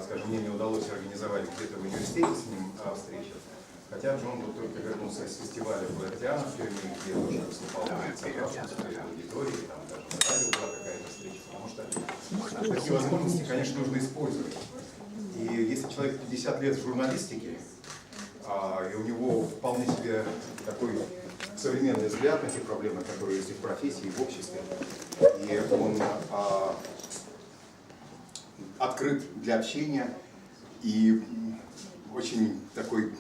скажем, мне не удалось организовать где-то в университете с ним встречу. Хотя Джон вот только вернулся с фестиваля в Перми, где тоже выступал в аудитории, там даже на радио была какая-то встреча, потому что такие возможности, конечно, нужно использовать. И если человек 50 лет в журналистике, и у него вполне себе такой современный взгляд на те проблемы, которые есть и в профессии, и в обществе, и он открыт для общения и очень такой,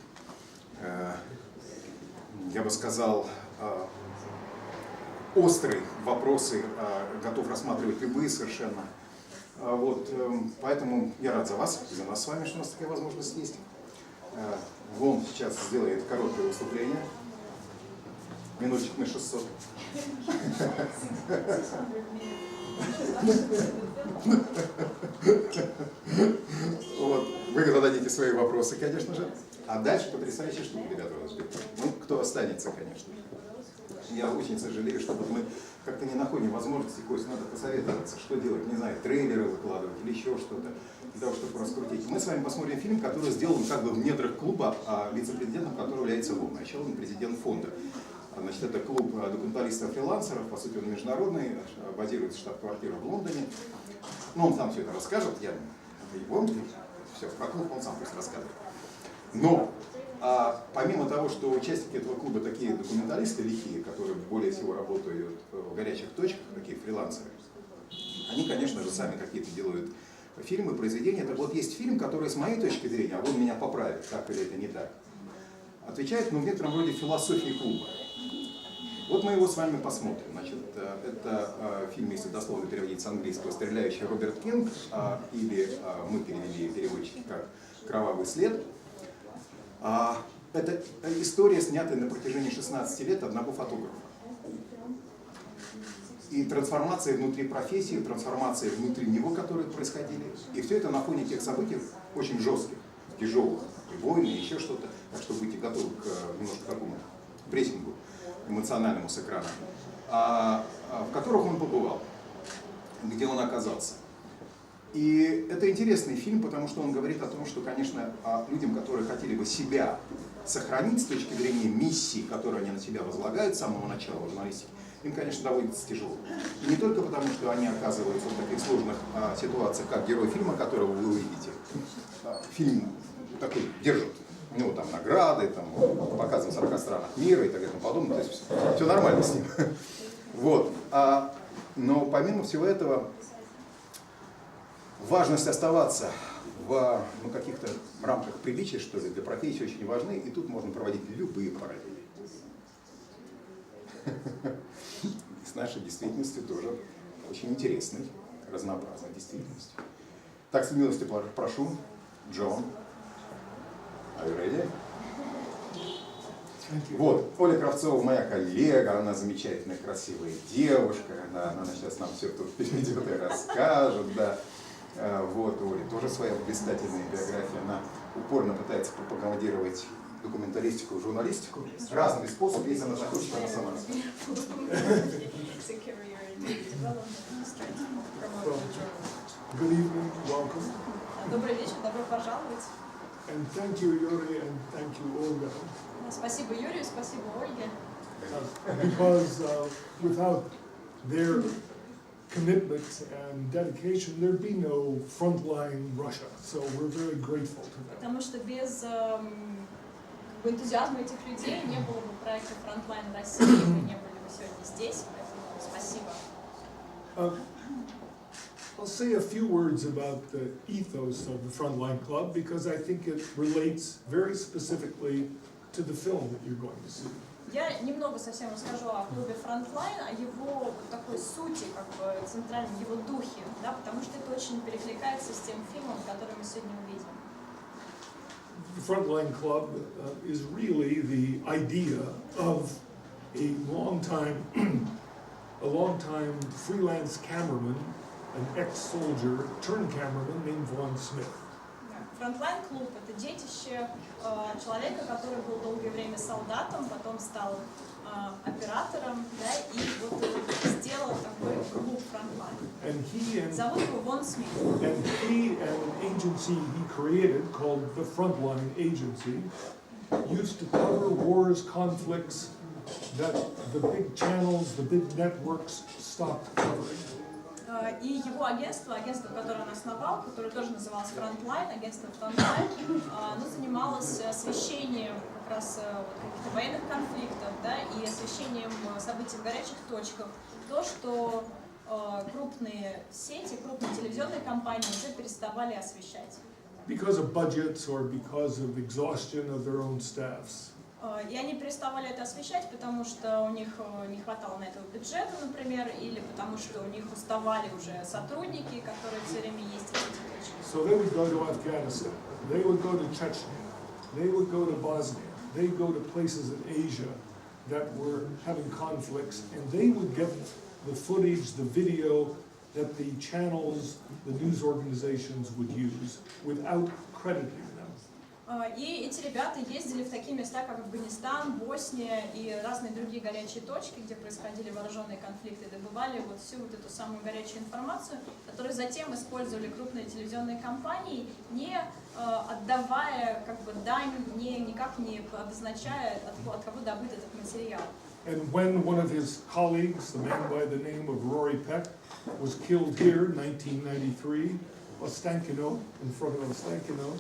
я бы сказал, острый вопросы, готов рассматривать любые совершенно. Вот, поэтому я рад за вас, за нас с вами, что у нас такая возможность есть. Он сейчас сделает короткое выступление, минуточек на 600. Вот. Вы зададите свои вопросы, конечно же. А дальше потрясающая штука, ребята, вас ждет. Ну, кто останется, конечно. Я очень сожалею, что мы как-то не находим возможности, Кость, надо посоветоваться, что делать, не знаю, трейлеры выкладывать или еще что-то, для того, чтобы раскрутить. Мы с вами посмотрим фильм, который сделан как бы в недрах клуба, вице-президентом которого является он, а еще он президент фонда. Значит, это клуб документалистов-фрилансеров, по сути он международный, базируется штаб-квартира в Лондоне. Ну, он сам все это расскажет, я его, все, про клуб он сам пусть расскажет. Но помимо того, что участники этого клуба такие документалисты лихие, которые более всего работают в горячих точках, такие фрилансеры, они, конечно же, сами какие-то делают фильмы, произведения. Так вот, есть фильм, который с моей точки зрения, а он меня поправит, так или это не так, отвечает, ну, в некотором роде философии клуба. Вот мы его с вами посмотрим. Значит, это фильм, если дословно переводить с английского, «Стреляющий Роберт Кинг», или мы перевели переводчики как «Кровавый след». Это история, снятая на протяжении 16 лет одного фотографа. И трансформация внутри профессии, трансформация внутри него, которые происходили. И все это на фоне тех событий очень жестких, тяжелых, и войны, и еще что-то. Так что будьте готовы к немножко такому прессингу эмоциональному с экрана, в которых он побывал, где он оказался. И это интересный фильм, потому что он говорит о том, что, конечно, людям, которые хотели бы себя сохранить с точки зрения миссии, которую они на себя возлагают с самого начала журналистики, им, конечно, доводится тяжело. И не только потому, что они оказываются в таких сложных ситуациях, как герой фильма, которого вы увидите. Фильм такой держит, у него там награды, там, показан в 40 странах мира и так далее и тому подобное, то есть все нормально с ним. Вот. Но помимо всего этого, важность оставаться в каких-то рамках приличия, что ли, для профессии очень важны, и тут можно проводить любые параллели. С нашей действительностью тоже очень интересной, разнообразной действительностью. Так, с милостью прошу, Джон. Are you ready? Вот, Оля Кравцова, моя коллега, она замечательная, красивая девушка, она сейчас нам все тут переведет и расскажет, да. Вот, у Оли тоже своя блистательная биография, она упорно пытается пропагандировать документалистику и журналистику разными способами, если она захочет, она сама расскажет. Good evening, welcome. Добрый вечер, добро пожаловать. And thank you, Yuri, and thank you, Olga. Спасибо Юрию, спасибо Ольге. Because without their commitment and dedication, there'd be no frontline Russia. So we're very grateful to them. Потому что без энтузиазма этих людей не было бы проекта Frontline России, мы не были бы сегодня здесь, поэтому спасибо. I'll say a few words about the ethos of the Frontline Club because I think it relates very specifically to the film that you're going to see. Я немного совсем расскажу о клубе Frontline, о его вот такой сути, как бы центральном его духе, да, потому что это очень перекликается с тем фильмом, который мы сегодня увидим. The Frontline Club is really the idea of a long-time freelance cameraman, an ex-soldier turned cameraman named Vaughn Smith. Frontline клуб — это детище человека, который был долгое время солдатом, потом стал оператором, да, и вот сделал такой клуб Frontline. Зовут его Вон Смит. And he and an agency he created called the Frontline Agency used to cover wars, conflicts that the big channels, the big networks stopped covering. И его агентство, которое он основал, которое тоже называлось Frontline, агентство Frontline, оно занималось освещением как раз каких-то военных конфликтов, да, и освещением событий в горячих точках. То, что крупные сети, крупные телевизионные компании уже переставали освещать. Because of budgets or because of exhaustion of their own staffs. И они переставали это освещать, потому что у них не хватало на это бюджета, например, или потому что у них уставали уже сотрудники, которые все время ездили в эти точки. So they would go to Afghanistan, they would go to Chechnya, they would go to Bosnia, they would go to places in Asia that were having conflicts, and they would get the footage, the video that the channels, the news organizations would use without crediting them. И эти ребята ездили в такие места, как Афганистан, Босния и разные другие горячие точки, где происходили вооруженные конфликты, добывали вот всю вот эту самую горячую информацию, которую затем использовали крупные телевизионные компании, не отдавая как бы дань, никак не обозначая, от кого добыт этот материал. And when one of his colleagues, the man by the name of Rory Peck, was killed here in 1993, Ostankino, in front of Ostankino,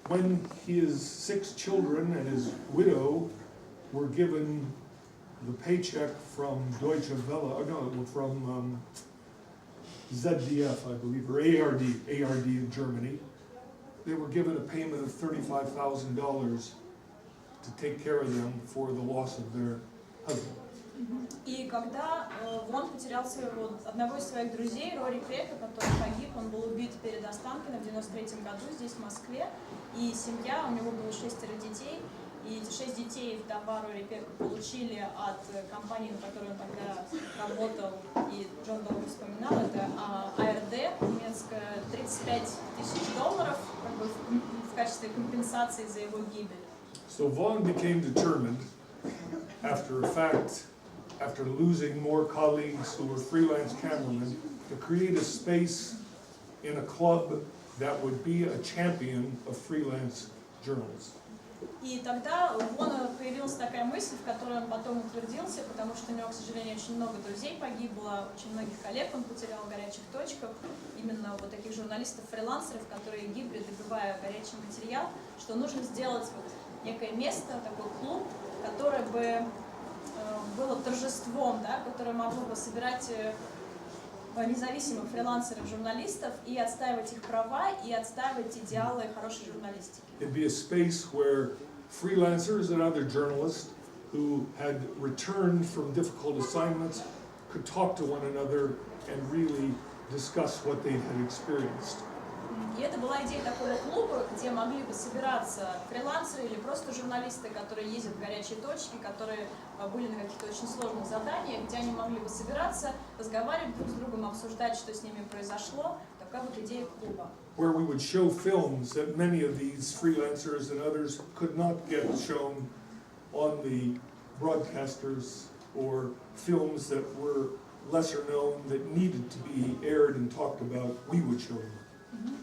when his 6 children and his widow were given the paycheck from Deutsche Welle, no, from ZDF, I believe, or ARD in Germany, they were given a payment of $35,000 to take care of them for the loss of their husband. И когда он потерял одного из своих друзей, Рори Пека, который погиб, он был убит перед Останкино в 93-м году здесь, в Москве, и семья, у него было 6 детей, и эти 6 детей вдова Рори Пека получили от компании, на которой он тогда работал, и Джон долго вспоминал, это АРД, немецкая, $35 000 как бы, в качестве компенсации за его гибель. So Vaughn became determined, after losing more colleagues who were freelance cameramen, to create a space in a club that would be a champion of freelance journalists. И тогда у Вона появилась такая мысль, в которой он потом утвердился, потому что у него, к сожалению, очень много друзей погибло, очень многих коллег он потерял в горячих точках, именно вот таких журналистов-фрилансеров, которые гибли, добывая горячий материал, что нужно сделать вот некое место, такой клуб, которое бы было торжеством, да, которое могло бы собирать независимых фрилансеров, журналистов и отстаивать их права, и отстаивать идеалы хорошей журналистики. It'd be a space where freelancers and other journalists who had returned from difficult assignments could talk to one another and really discuss what they had experienced. И это была идея такого клуба, где могли бы собираться фрилансеры или просто журналисты, которые ездят в горячие точки, которые были на каких-то очень сложных заданиях, где они могли бы собираться, разговаривать друг с другом, обсуждать, что с ними произошло. Такая вот идея клуба. Where we would show films that many of these freelancers and others could not get shown on the broadcasters, or films that were lesser known that needed to be aired and talked about, we would show them.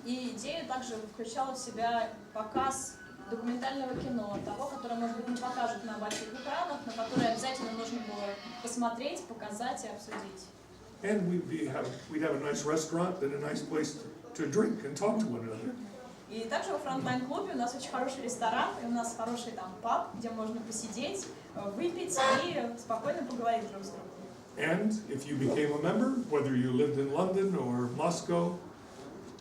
И идея также включала в себя показ документального кино, того, которое, может быть, не покажут на больших экранах, но которое обязательно нужно было посмотреть, показать и обсудить. And we'd have a nice restaurant and a nice place to drink and talk to one another. И также во Frontline-клубе у нас очень хороший ресторан, и у нас хороший там паб, где можно посидеть, выпить и спокойно поговорить друг с другом. And if you became a member, whether you lived in London or Moscow,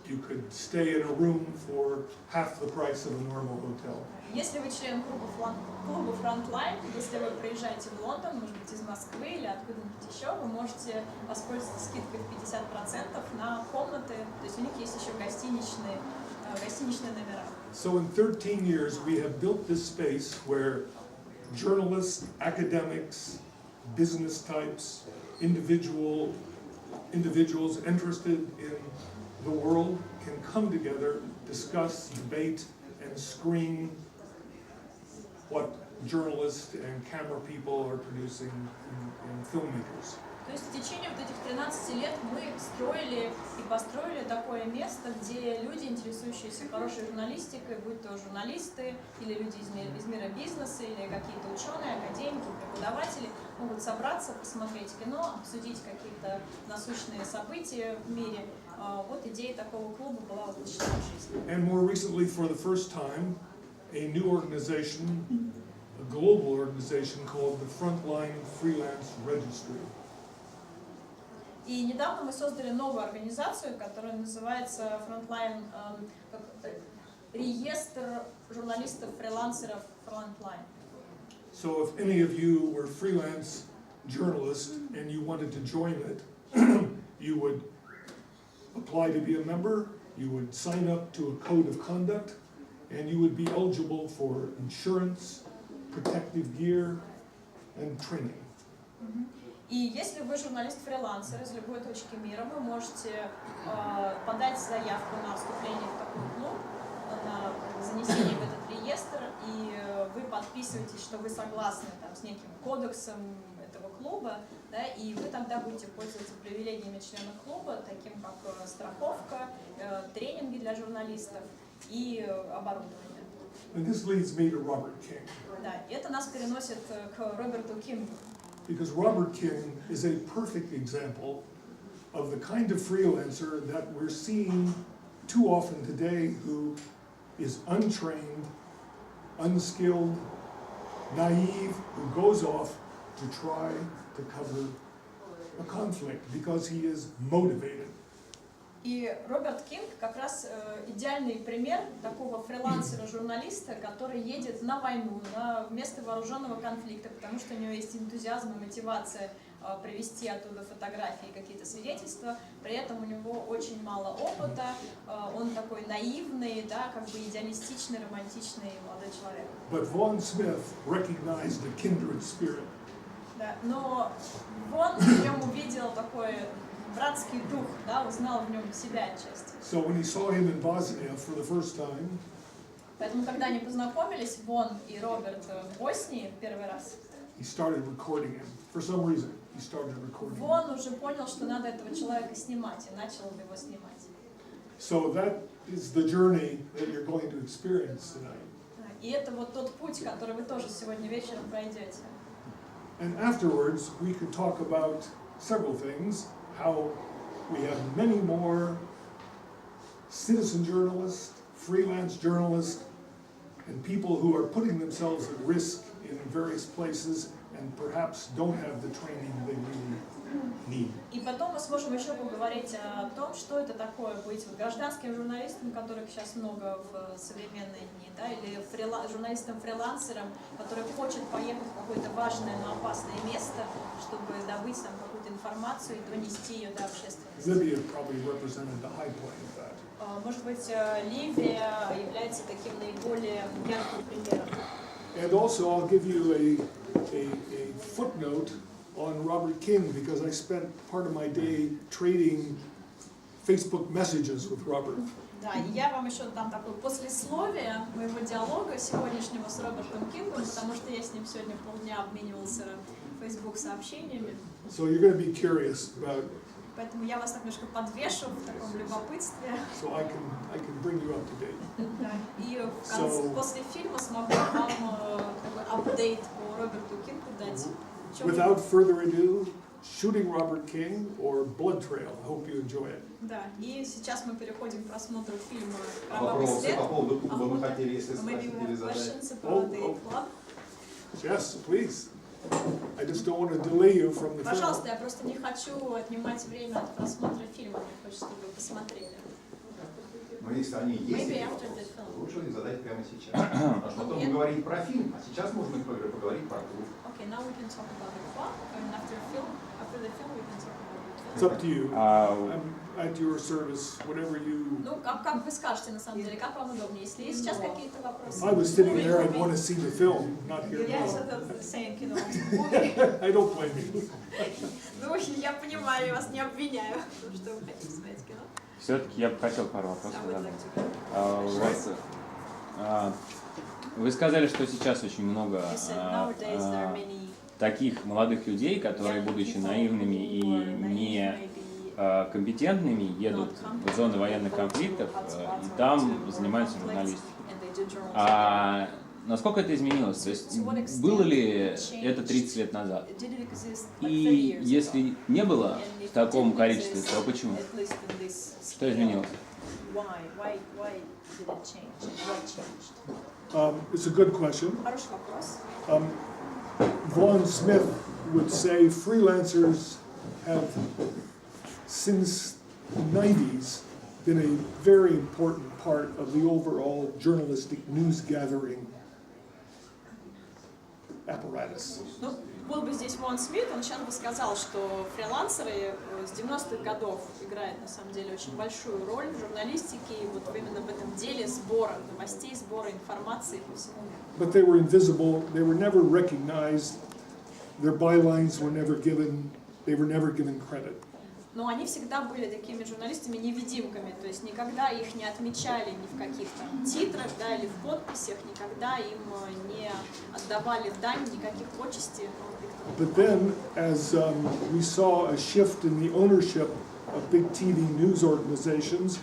you could stay in a room for half the price of a normal hotel. Если вы член клуба Frontline, если вы приезжаете в Лондон, может быть, из Москвы или откуда-нибудь еще, вы можете воспользоваться скидкой в 50% на комнаты, то есть у них есть еще гостиничные номера. So in 13 years, we have built this space where journalists, academics, business types, individuals interested in the world can come together, discuss, debate, and screen what journalists and camera people are producing and filmmakers. То есть в течение вот этих 13 лет мы строили и построили такое место, где люди, интересующиеся хорошей журналистикой, будь то журналисты или люди из мира бизнеса, или какие-то ученые, академики, преподаватели, могут собраться, посмотреть кино, обсудить какие-то насущные события в мире. Вот идея такого клуба была воплощена в жизнь. And more recently, for the first time, a new organization, a global organization called the Frontline Freelance Registry. И недавно мы создали новую организацию, которая называется Frontline, реестр журналистов-фрилансеров Frontline. So if any of you were freelance journalists and you wanted to join it, you would apply to be a member, you would sign up to a code of conduct, and you would be eligible for insurance, protective gear, and training. И если вы журналист-фрилансер из любой точки мира, вы можете подать заявку на вступление в такой клуб, на занесение в этот реестр, и вы подписываетесь, что вы согласны там, с неким кодексом этого клуба, да, и вы тогда будете пользоваться привилегиями членов клуба, таким как страховка, тренинги для журналистов и оборудование. And this leads me to Robert King. Да, и это нас переносит к Роберту Кингу. Because Robert King is a perfect example of the kind of freelancer that we're seeing too often today, who is untrained, unskilled, naive, who goes off to try to cover a conflict because he is motivated. И Роберт Кинг как раз идеальный пример такого фрилансера-журналиста, который едет на войну, на место вооруженного конфликта, потому что у него есть энтузиазм и мотивация привезти оттуда фотографии и какие-то свидетельства. При этом у него очень мало опыта, он такой наивный, да, как бы идеалистичный, романтичный молодой человек. But Vaughn Smith recognized a kindred spirit. Да, но он в нем увидел такой братский дух, да, узнал в нем себя отчасти. So when he saw him in Bosnia for the first time, Поэтому, когда они познакомились, Вон и Роберт в Боснии первый раз, he started recording him. For some reason, he started recording him. Вон уже понял, что надо этого человека снимать, и начал его снимать. So that is the journey that you're going to experience tonight. И это вот тот путь, который вы тоже сегодня вечером пройдете. And afterwards, we could talk about several things. How we have many more citizen journalists, freelance journalists, and people who are putting themselves at risk in various places and perhaps don't have the training they really need. И потом мы сможем еще поговорить о том, что это такое быть вот гражданским журналистом, которых сейчас много в современные дни, да, или журналистом-фрилансером, который хочет поехать в какое-то важное, но опасное место, чтобы добыть там какую-то информацию и донести ее до общественности. Libya probably represented the high point of that. Может быть, Ливия является таким наиболее ярким примером. And also, I'll give you a footnote on Robert King, because I spent part of my day trading Facebook messages with Robert. Да, и я вам еще дам такое послесловие моего диалога сегодняшнего с Робертом Кингом, потому что я с ним сегодня полдня обменивался Facebook сообщениями. So you're going to be curious about. Поэтому я вас немножко подвешу в таком любопытстве. So I can bring you up to date. Да, и после фильма смогу вам такой апдейт по Роберту Кингу дать. Without further ado, Shooting Robert King or Blood Trail. I hope you enjoy it. Да, и сейчас мы переходим к просмотру фильма «Кровавый след». Вопросы по поводу клуба вы хотели, если Maybe спросить или задать? questions about the club? Yes, please. I just don't want to delay you from the film. Пожалуйста, я просто не хочу отнимать время от просмотра фильма, мне хочется, чтобы вы посмотрели. Но если они есть, лучше их задать прямо сейчас. Потому что потом мы говорим про фильм, а сейчас можно поговорить про клуб. Okay, now we can talk about the club, and after the film we can talk about the club. It's up to you. I'm at your service, whatever you. Ну, как вы скажете, на самом деле, как вам удобнее. Если есть сейчас какие-то вопросы. I was sitting there, I'd want to see the film, not hear Я about что-то saying, you know, I don't blame you. ну, я понимаю, я вас не обвиняю, что вы хотите смотреть кино. Все-таки я бы хотел пару вопросов задать. Вы сказали, что сейчас очень много таких молодых людей, которые, будучи наивными и некомпетентными, едут в зоны военных конфликтов и там занимаются журналистикой. А насколько это изменилось? То есть было ли это 30 лет назад? И если не было в таком количестве, то почему? Что изменилось? It's a good question. Vaughn Smith would say freelancers have, since the 90s, been a very important part of the overall journalistic news gathering apparatus. Ну, был бы здесь Вон Смит, он сейчас бы сказал, что фрилансеры с 90-х годов играют на самом деле очень большую роль в журналистике и вот именно в этом деле сбора новостей, сбора информации по всему миру. But they were invisible, they were never recognized, their bylines were never given, they were never given credit. Но они всегда были такими журналистами-невидимками, то есть никогда их не отмечали ни в каких там титрах, да, или в подписях, никогда им не отдавали дань, никаких почестей. But then, as we saw a shift in the ownership of big TV news organizations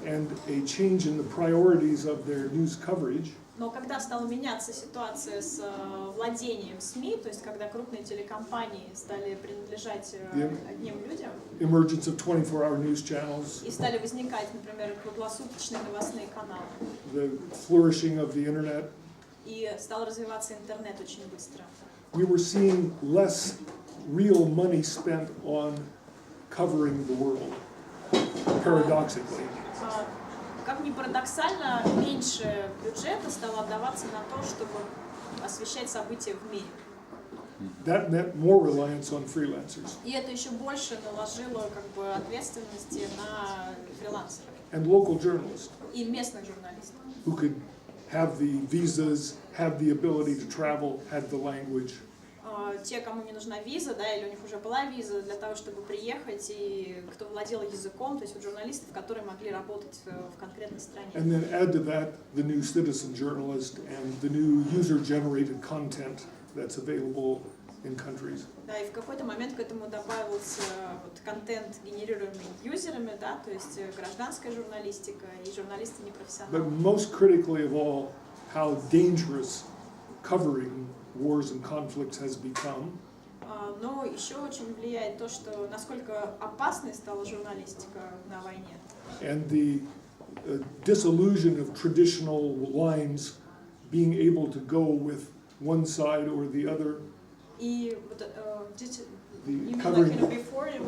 and a change in the priorities of their news coverage, но когда стала меняться ситуация с владением СМИ, то есть когда крупные телекомпании стали принадлежать одним людям, emergence of 24-hour news channels, и стали возникать, например, круглосуточные новостные каналы, the flourishing of the internet, и стал развиваться интернет очень быстро. we were seeing less real money spent on covering the world, paradoxically. Как ни парадоксально, меньше бюджета стало отдаваться на то, чтобы освещать события в мире. That meant more reliance on freelancers. И это еще больше наложило как бы ответственности на фрилансеров. And local journalists. И местных журналистов. Who could have the visas, have the ability to travel, had the language. Те, кому не нужна виза, да, или у них уже была виза для того, чтобы приехать, и кто владел языком, то есть вот журналистов, которые могли работать в конкретной стране. And then add to that the new citizen journalist and the new user-generated content that's available in countries. Да, и в какой-то момент к этому добавился вот контент, генерируемый юзерами, да, то есть гражданская журналистика и журналисты непрофессионалы. But most critically of all, how dangerous covering wars and conflicts has become. Но еще очень влияет то, что насколько опасной стала журналистика на войне. And the disillusion of traditional lines being able to go with one side or the other. И вот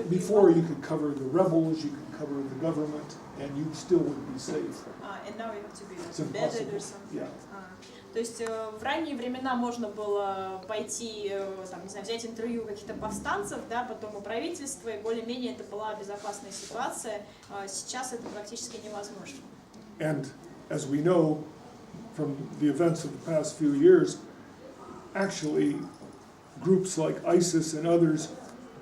before you could cover the rebels, you could cover the government, and you still would be safe. And now you have to be embedded or something. Yeah. То есть в ранние времена можно было пойти, там, не знаю, взять интервью каких-то повстанцев, да, потом у правительства, и более-менее это была безопасная ситуация. Сейчас это практически невозможно. And as we know from the events of the past few years, actually groups like ISIS and others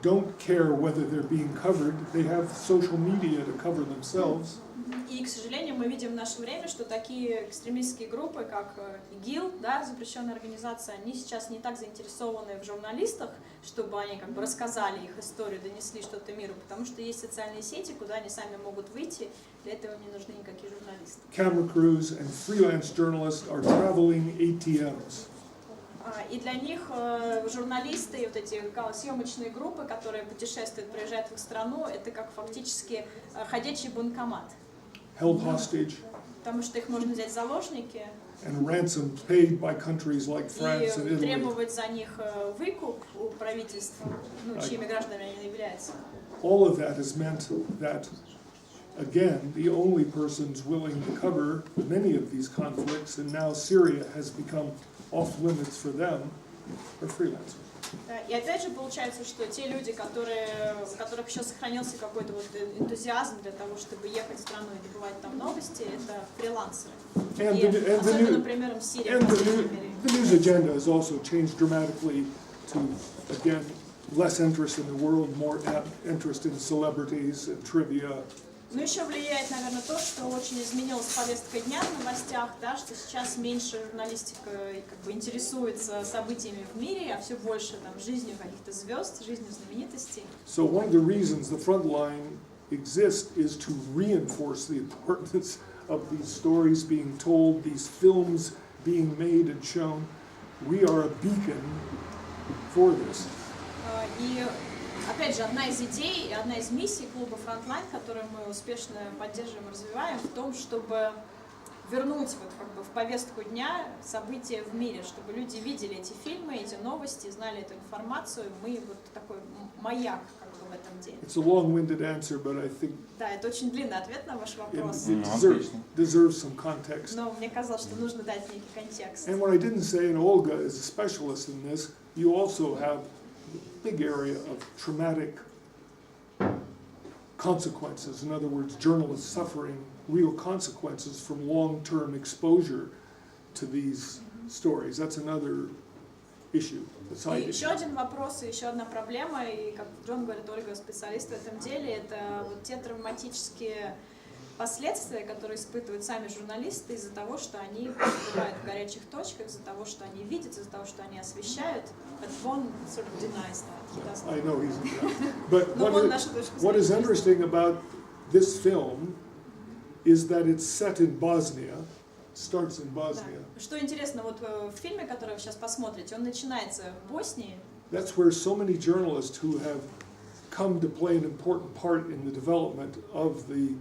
don't care whether they're being covered. They have social media to cover themselves. И, к сожалению, мы видим в наше время, что такие экстремистские группы, как ИГИЛ, да, запрещенная организация, они сейчас не так заинтересованы в журналистах, чтобы они как бы рассказали их историю, донесли что-то миру, потому что есть социальные сети, куда они сами могут выйти, для этого им не нужны никакие журналисты. Camera crews and freelance journalists are traveling ATMs. И для них журналисты и вот эти съемочные группы, которые путешествуют, приезжают в их страну, это как фактически ходячий банкомат. Held hostage. Потому что их можно взять в заложники. And ransoms paid by countries like France and И Italy. требовать за них выкуп у правительства, ну, чьими гражданами они являются. All of that has meant that, again, the only persons willing to cover many of these conflicts, and now Syria has become off limits for them, are freelancers. И опять же получается, что те люди, у которых еще сохранился какой-то вот энтузиазм для того, чтобы ехать в страну и добывать там новости, это фрилансеры. Особенно, например, в Сирии. The news agenda has also changed dramatically to, again, less interest in the world, more interest in celebrities and trivia Ну, еще влияет, наверное, то, что очень изменилась повестка дня в новостях, да, что сейчас меньше журналистика как бы интересуется событиями в мире, а все больше там жизнью каких-то звезд, жизнью знаменитостей. So one of the reasons the front line exists is to reinforce the importance of these stories being told, these films being made and shown. We are a beacon for this. И опять же, одна из идей и одна из миссий клуба Frontline, которую мы успешно поддерживаем и развиваем, в том, чтобы вернуть вот как бы в повестку дня события в мире, чтобы люди видели эти фильмы, эти новости, знали эту информацию. Мы вот такой маяк как бы в этом деле. It's a long-winded answer, but I think Да, это очень длинный ответ на ваш вопрос. it deserves some context. Но мне казалось, что нужно дать некий контекст. And what I didn't say, and Olga is a specialist in this, you also have a big area of traumatic consequences. In other words, journalists suffering real consequences from long-term exposure to these stories. That's another issue. И еще один вопрос, и еще одна проблема, и как Джон говорит, Ольга специалист в этом деле, это вот те травматические последствия, которые испытывают сами журналисты из-за того, что они бывают в горячих точках, из-за того, что они видят, из-за того, что они освещают. But one sort of denies that. He doesn't. I know he's. But what is interesting about this film is that it's set in Bosnia, starts in Bosnia. Да. Что интересно, вот в фильме, который вы сейчас посмотрите, он начинается в Боснии. That's where so many journalists who have come to play an important part in the development of the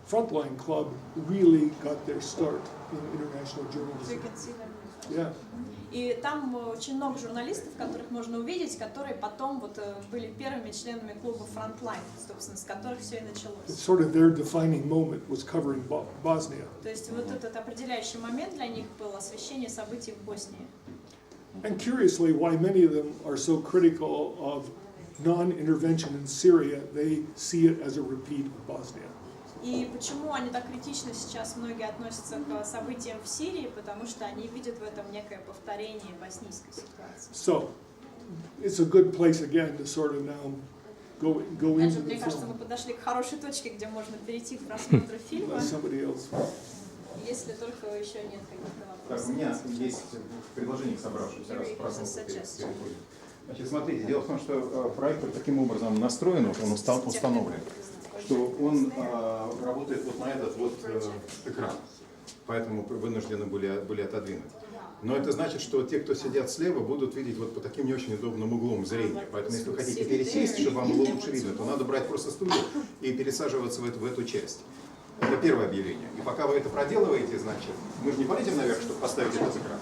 Frontline Club really got their start in international journalism. Yeah. И там очень много журналистов, которых можно увидеть, которые потом вот были первыми членами клуба Frontline, собственно, с которых все и началось. It's sort of their defining moment was covering Bosnia. То есть вот этот определяющий момент для них был освещение событий в Боснии. And curiously, why many of them are so critical of non-intervention in Syria, they see it as a repeat of Bosnia. И почему они так критично сейчас многие относятся к событиям в Сирии, потому что они видят в этом некое повторение боснийской ситуации. So, it's a good place again to sort of now go into the Мне кажется, мы film. подошли к хорошей точке, где можно перейти к просмотру фильма, Unless somebody else. если только еще нет каких-то Так, вопросов. у меня есть предложение к собравшимся, раз просмотрим. Значит, смотрите, дело в том, что проект таким образом настроен, он установлен, что он работает вот на этот вот экран, поэтому вынуждены были отодвинуть. Но это значит, что те, кто сидят слева, будут видеть вот по таким не очень удобным углом зрения. Поэтому если вы хотите пересесть, чтобы вам было лучше видно, то надо брать просто стулья и пересаживаться в эту часть. Это первое объявление. И пока вы это проделываете, значит, мы же не полетим наверх, чтобы поставить этот экран.